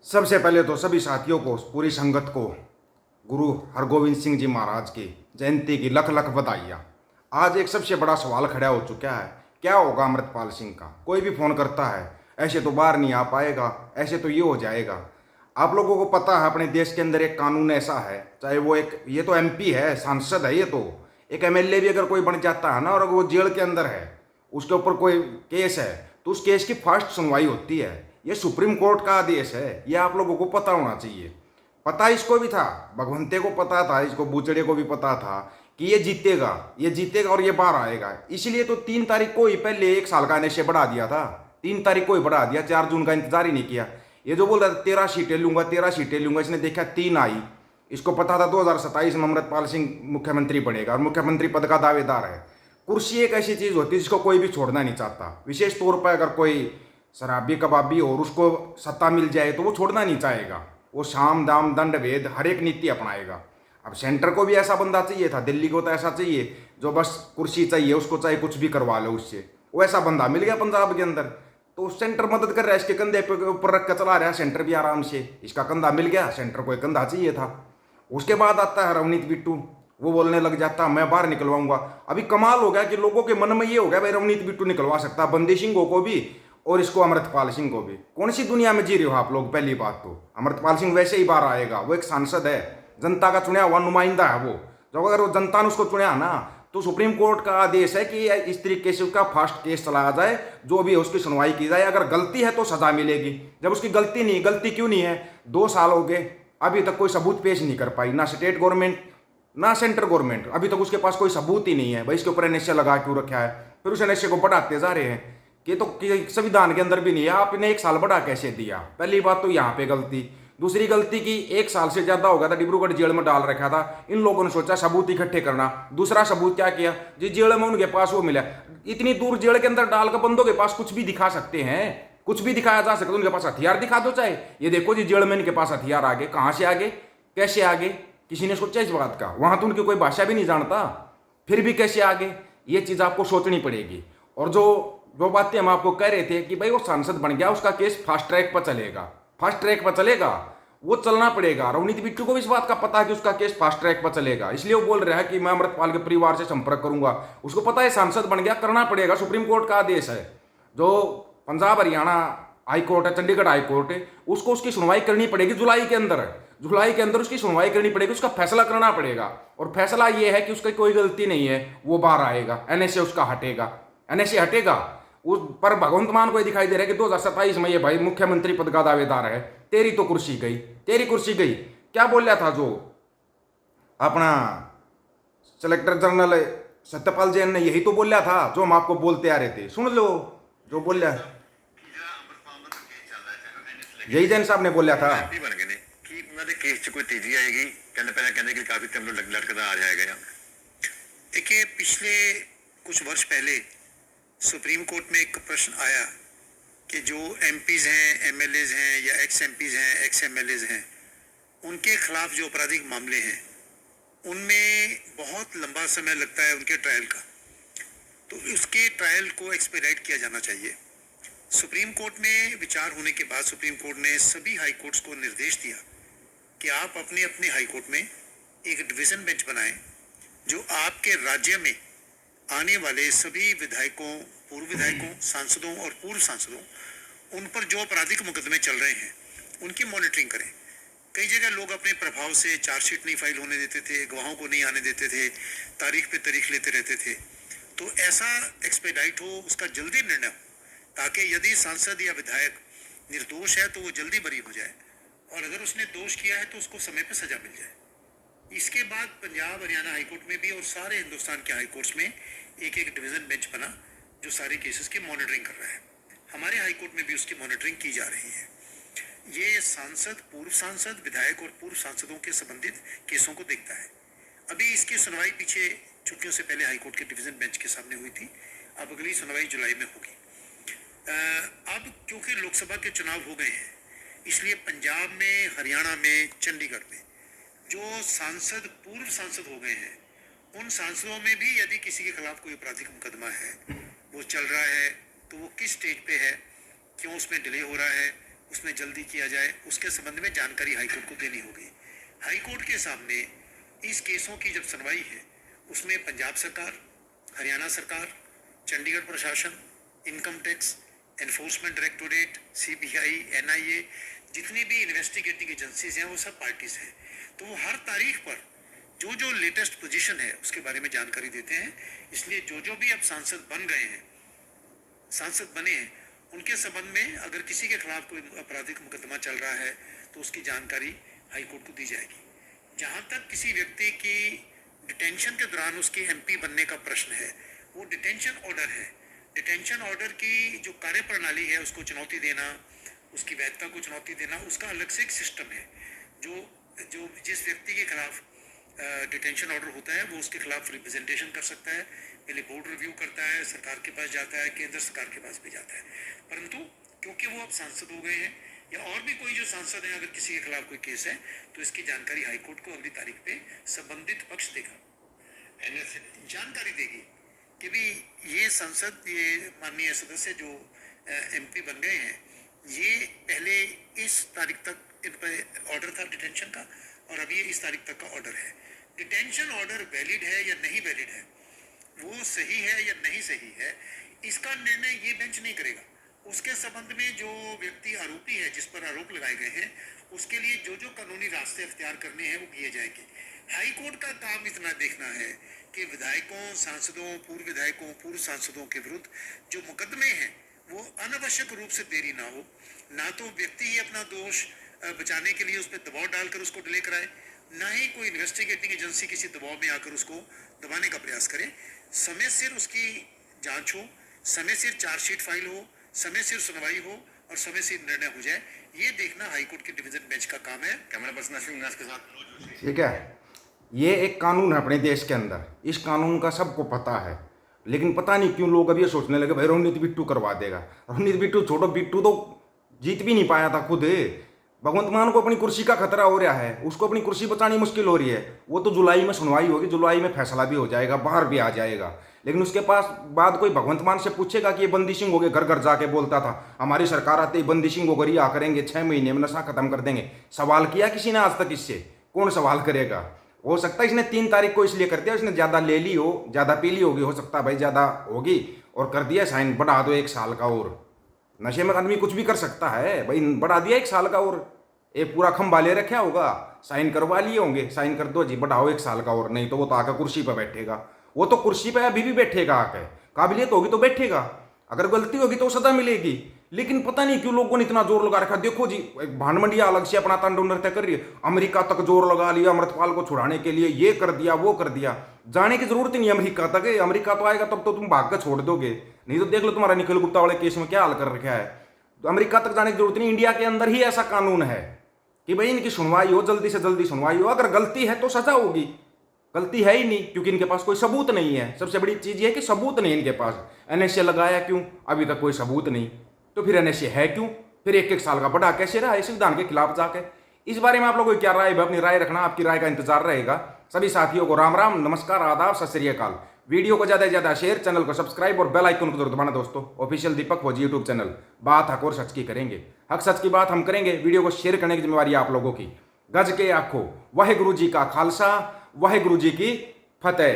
सबसे पहले तो सभी साथियों को, पूरी संगत को गुरु हरगोविंद सिंह जी महाराज की जयंती की लख लख बधाइयाँ। आज एक सबसे बड़ा सवाल खड़ा हो चुका है, क्या होगा अमृतपाल सिंह का। कोई भी फोन करता है, ऐसे तो बाहर नहीं आ पाएगा, ऐसे तो ये हो जाएगा। आप लोगों को पता है अपने देश के अंदर एक कानून ऐसा है, चाहे वो एक, ये तो एमपी है, सांसद है, ये तो एक एमएलए भी अगर कोई बन जाता है ना, और अगर वो जेल के अंदर है, उसके ऊपर कोई केस है, तो उस केस की फास्ट सुनवाई होती है। ये सुप्रीम कोर्ट का आदेश है, ये आप लोगों को पता होना चाहिए। पता इसको भी था, भगवंते को पता था, इसको बूचड़े को भी पता था कि ये जीतेगा और ये बाहर आएगा। इसलिए तो 3 तारीख को ही पहले 1 साल का नशे बढ़ा दिया था, 3 तारीख को ही बढ़ा दिया, 4 जून का इंतजार ही नहीं किया। ये जो बोल रहा था 13 सीटें लूंगा, 13 सीटें लूंगा, इसने देखा 3 आई। इसको पता था 2027 में अमृतपाल सिंह मुख्यमंत्री बनेगा और मुख्यमंत्री पद का दावेदार है। कुर्सी एक ऐसी चीज होती है जिसको कोई भी छोड़ना नहीं चाहता। विशेष तौर पर अगर कोई शराबी कबाबी और उसको सत्ता मिल जाए तो वो छोड़ना नहीं चाहेगा। वो साम दाम दंड भेद हर एक नीति अपनाएगा। अब सेंटर को भी ऐसा बंदा चाहिए था, दिल्ली को तो ऐसा चाहिए जो बस कुर्सी चाहिए, उसको चाहे कुछ भी करवा लो उससे। वो ऐसा बंदा मिल गया पंजाब के अंदर, तो सेंटर मदद कर रहा है, इसके कंधे पे ऊपर रख कर चला रहा है सेंटर भी आराम से। इसका कंधा मिल गया, सेंटर को एक कंधा चाहिए था। उसके बाद आता है रवनीत बिट्टू, वो बोलने लग जाता मैं बाहर निकलवाऊंगा। अभी कमाल हो गया कि लोगों के मन में ये हो गया भाई रवनीत बिट्टू निकलवा सकता है बंदी सिंह को भी और इसको अमृतपाल सिंह को भी। कौन सी दुनिया में जी रहे हो आप लोग। पहली बात तो अमृतपाल सिंह वैसे ही बाहर आएगा, वो एक सांसद है, जनता का चुना हुआ नुमाइंदा है वो। जब अगर वो जनता ने उसको चुना ना, तो सुप्रीम कोर्ट का आदेश है कि इस तरीके से उसका फास्ट केस चलाया जाए, जो भी है उसकी सुनवाई की जाए। अगर गलती है तो सजा मिलेगी। जब उसकी गलती नहीं, गलती क्यों नहीं है, 2 साल हो गए अभी तक कोई सबूत पेश नहीं कर पाई, ना स्टेट गवर्नमेंट ना सेंट्रल गवर्नमेंट, अभी तक उसके पास कोई सबूत ही नहीं है। भाई इसके ऊपर एनएसए लगा क्यों रखा है, फिर उस एनएसए को बढ़ाते जा रहे हैं कि तो संविधान के अंदर भी नहीं है। आपने 1 साल बढ़ा कैसे दिया, पहली बात तो यहाँ पे गलती। दूसरी गलती की 1 साल से ज्यादा हो गया था, डिब्रूगढ़ जेल में डाल रखा था। इन लोगों ने सोचा सबूत इकट्ठे करना। दूसरा सबूत क्या किया, जिस जेल में उनके पास वो मिला, इतनी दूर जेल के अंदर डालकर बंदों के पास कुछ भी दिखा सकते हैं, कुछ भी दिखाया जा सकता है। उनके पास हथियार दिखा दो चाहे, ये देखो जी जेल में इनके पास हथियार आ गए, कहां से आ गए, कैसे आ गए, किसी ने सोचा इस बात का। वहां तो उनकी कोई भाषा भी नहीं जानता, फिर भी कैसे आ गए, ये चीज आपको सोचनी पड़ेगी। और जो जो बातें हम आपको कह रहे थे कि भाई वो सांसद बन गया, उसका केस फास्ट ट्रैक पर चलेगा, फास्ट ट्रैक पर चलेगा, वो चलना पड़ेगा। रवनीत बिट्टू को भी इस बात का पता है कि उसका केस फास्ट ट्रैक पर चलेगा, इसलिए वो बोल रहा है कि मैं अमृतपाल के परिवार से संपर्क करूंगा। उसको पता है सांसद बन गया, करना पड़ेगा, सुप्रीम कोर्ट का आदेश है। जो पंजाब हरियाणा हाई कोर्ट है, चंडीगढ़ हाई कोर्ट है, उसको उसकी सुनवाई करनी पड़ेगी। जुलाई के अंदर है, जुलाई के अंदर उसकी सुनवाई करनी पड़ेगी, उसका फैसला करना पड़ेगा। और फैसला ये है कि उसकी कोई गलती नहीं है, वो बाहर आएगा, एनएसए उसका हटेगा, एनएसए हटेगा। उस पर भगवंत मान को दिखाई दे रहा है कि 2027 में ये भाई मुख्यमंत्री पद का दावेदार है। तेरी तो कुर्सी गई, तेरी कुर्सी गई। क्या बोल रहा था जो अपना सेलेक्टर जनरल सत्यपाल जैन ने, यही तो बोल रहा था जो हम आपको बोलते आ रहे थे। सुन लो जो बोल रहा, यही जैन साहब ने बोला था। केस च कोई तेजी आएगी, कहने पहले कहने कि काफी टाइम लटकता आ जाएगा। देखिए पिछले कुछ वर्ष पहले सुप्रीम कोर्ट में एक प्रश्न आया कि जो एमपीज हैं, एमएलएज हैं या एक्स एमपीज हैं, एक्स एमएलएज हैं, उनके खिलाफ जो आपराधिक मामले हैं उनमें बहुत लंबा समय लगता है उनके ट्रायल का, तो उसके ट्रायल को एक्सपेडाइट किया जाना चाहिए। सुप्रीम कोर्ट में विचार होने के बाद सुप्रीम कोर्ट ने सभी हाई कोर्ट्स को निर्देश दिया कि आप अपने अपने हाई कोर्ट में एक डिवीजन बेंच बनाएं जो आपके राज्य में आने वाले सभी विधायकों, पूर्व विधायकों, सांसदों और पूर्व सांसदों, उन पर जो आपराधिक मुकदमे चल रहे हैं उनकी मॉनिटरिंग करें। कई जगह लोग अपने प्रभाव से चार्जशीट नहीं फाइल होने देते थे, गवाहों को नहीं आने देते थे, तारीख पे तारीख लेते रहते थे। तो ऐसा एक्सपेडाइट हो, उसका जल्दी निर्णय हो, ताकि यदि सांसद या विधायक निर्दोष है तो वो जल्दी बरी हो जाए, और अगर उसने दोष किया है तो उसको समय पर सजा मिल जाए। इसके बाद पंजाब हरियाणा हाईकोर्ट में भी और सारे हिंदुस्तान के हाईकोर्ट्स में एक एक डिवीजन बेंच बना जो सारे केसेस की मॉनिटरिंग कर रहा है। हमारे हाईकोर्ट में भी उसकी मॉनिटरिंग की जा रही है। ये सांसद, पूर्व सांसद, विधायक और पूर्व सांसदों के संबंधित केसों को देखता है। अभी इसकी सुनवाई पीछे छुट्टियों से पहले हाईकोर्ट के डिवीजन बेंच के सामने हुई थी, अब अगली सुनवाई जुलाई में होगी। अब क्योंकि लोकसभा के चुनाव हो गए हैं, इसलिए पंजाब में, हरियाणा में, चंडीगढ़ में जो सांसद, पूर्व सांसद हो गए हैं, उन सांसदों में भी यदि किसी के खिलाफ कोई आपराधिक मुकदमा है, वो चल रहा है, तो वो किस स्टेज पे है, क्यों उसमें डिले हो रहा है, उसमें जल्दी किया जाए, उसके संबंध में जानकारी हाईकोर्ट को देनी होगी। हाईकोर्ट के सामने इस केसों की जब सुनवाई है उसमें पंजाब सरकार, हरियाणा सरकार, चंडीगढ़ प्रशासन, income tax, enforcement directorate, CBI, NIA, जितनी भी इन्वेस्टिगेटिंग एजेंसीज हैं वो सब पार्टीज हैं। तो वो हर तारीख पर जो जो लेटेस्ट पोजीशन है उसके बारे में जानकारी देते हैं। इसलिए जो भी अब सांसद बन गए हैं, सांसद बने हैं, उनके संबंध में अगर किसी के खिलाफ कोई आपराधिक मुकदमा चल रहा है तो उसकी जानकारी हाईकोर्ट को दी जाएगी। जहां तक किसी व्यक्ति की डिटेंशन के दौरान उसके एमपी बनने का प्रश्न है, वो डिटेंशन ऑर्डर है। डिटेंशन ऑर्डर की जो कार्यप्रणाली है उसको चुनौती देना, उसकी वैधता को चुनौती देना, उसका अलग से एक सिस्टम है। जो जो जिस व्यक्ति के खिलाफ डिटेंशन ऑर्डर होता है वो उसके खिलाफ रिप्रेजेंटेशन कर सकता है, पहले बोर्ड रिव्यू करता है, सरकार के पास जाता है, केंद्र सरकार के पास भी जाता है। परंतु क्योंकि वो अब सांसद हो गए हैं या और भी कोई जो सांसद हैं, अगर किसी के खिलाफ कोई केस है तो इसकी जानकारी हाईकोर्ट को अगली तारीख पे संबंधित पक्ष देगा, एनएसए जानकारी देगी कि भी ये सांसद, ये माननीय सदस्य जो एमपी बन गए हैं, ये पहले इस तारीख तक इन पर ऑर्डर था डिटेंशन का और अभी इस तारीख तक का ऑर्डर है। डिटेंशन ऑर्डर वैलिड है या नहीं वैलिड है, वो सही है या नहीं सही है, इसका निर्णय ये बेंच नहीं करेगा। उसके संबंध में जो व्यक्ति आरोपी है, जिस पर आरोप लगाए गए हैं, उसके लिए जो जो कानूनी रास्ते अख्तियार करने हैं वो किए जाएंगे। हाई कोर्ट का काम इतना देखना है कि विधायकों, सांसदों, पूर्व विधायकों, पूर्व सांसदों के विरुद्ध जो मुकदमे हैं वो अनावश्यक रूप से देरी ना हो। ना तो व्यक्ति ही अपना दोष बचाने के लिए उस पर दबाव डालकर उसको डिले कराए, ना ही कोई इन्वेस्टिगेटिंग एजेंसी किसी दबाव में आकर उसको दबाने का प्रयास करे। समय सिर उसकी जांच हो, समय सिर चार्जशीट फाइल हो, समय सिर सुनवाई हो और समय सिर निर्णय हो जाए, ये देखना हाईकोर्ट के डिवीजन बेंच का काम है। कैमरा पर्सन अश्विन के साथ। ठीक है, ये एक कानून है अपने देश के अंदर, इस कानून का सबको पता है, लेकिन पता नहीं क्यों लोग अब ये सोचने लगे भाई रोहित बिट्टू करवा देगा। रोहित बिट्टू छोड़ो, बिट्टू तो जीत भी नहीं पाया था खुद। भगवंत मान को अपनी कुर्सी का खतरा हो रहा है, उसको अपनी कुर्सी बचानी मुश्किल हो रही है। वो तो जुलाई में सुनवाई होगी, जुलाई में फैसला भी हो जाएगा, बाहर भी आ जाएगा। लेकिन उसके पास बाद कोई भगवंत मान से पूछेगा कि ये बंदी सिंह हो गए, घर घर जाके बोलता था हमारी सरकार आते ही बंदी सिंह होकर आ करेंगे, 6 महीने में नशा खत्म कर देंगे। सवाल किया किसी ने आज तक इससे? कौन सवाल करेगा? हो सकता है इसने 3 तारीख को इसलिए कर दिया, इसने ज़्यादा ले ली हो, ज़्यादा पी ली होगी, हो सकता है भाई ज़्यादा होगी, और कर दिया साइन, बढ़ा दो 1 साल का। और नशे में आदमी कुछ भी कर सकता है भाई, बढ़ा दिया 1 साल का। और एक पूरा खंभा ले रखा होगा, साइन करवा लिए होंगे, साइन कर दो जी, बढ़ाओ 1 साल का और, नहीं तो वो तो आकर कुर्सी पर बैठेगा। वो तो कुर्सी पे अभी भी बैठेगा, आके काबिलियत होगी तो बैठेगा, अगर गलती होगी तो सजा मिलेगी। लेकिन पता नहीं क्यों लोगों ने इतना जोर लगा रखा। देखो जी, एक भानमंडिया अलग से अपना तांडव नृत्य कर रही है, अमेरिका तक जोर लगा लिया अमृतपाल को छुड़ाने के लिए, ये कर दिया वो कर दिया। जाने की जरूरत ही नहीं अमेरिका तक, अमेरिका तो आएगा तब तो तुम भाग कर छोड़ दोगे, नहीं तो देख लो तुम्हारा निखिल गुप्ता वाले केस में क्या हाल कर रखा है। तो अमेरिका तक जाने की जरूरत नहीं, इंडिया के अंदर ही ऐसा कानून है कि भाई इनकी सुनवाई हो, जल्दी से जल्दी सुनवाई हो, अगर गलती है तो सजा होगी। गलती है ही नहीं क्योंकि इनके पास कोई सबूत नहीं है। सबसे बड़ी चीज ये है कि सबूत नहीं इनके पास। एनएसए लगाया क्यों? अभी तक कोई सबूत नहीं, तो फिर एनएसए है क्यों? फिर 1-1 साल का बढ़ा कैसे रहा है संविधान के खिलाफ जाके? इस बारे में आप लोगों की क्या राय है? अपनी राय रखना, आपकी राय का इंतजार रहेगा। सभी साथियों को राम राम, नमस्कार, आदाब, सत श्री अकाल। वीडियो को ज्यादा से ज्यादा शेयर, चैनल को सब्सक्राइब और बेल आइकन को जरूर दबाना दोस्तों। ऑफिशियल दीपक फौजी यूट्यूब चैनल, बात हक और सच की करेंगे, हक सच की बात हम करेंगे। वीडियो को शेयर करने की जिम्मेवारी आप लोगों की। गज के आखो वाहेगुरु जी का खालसा, वाहेगुरु जी की फतेह।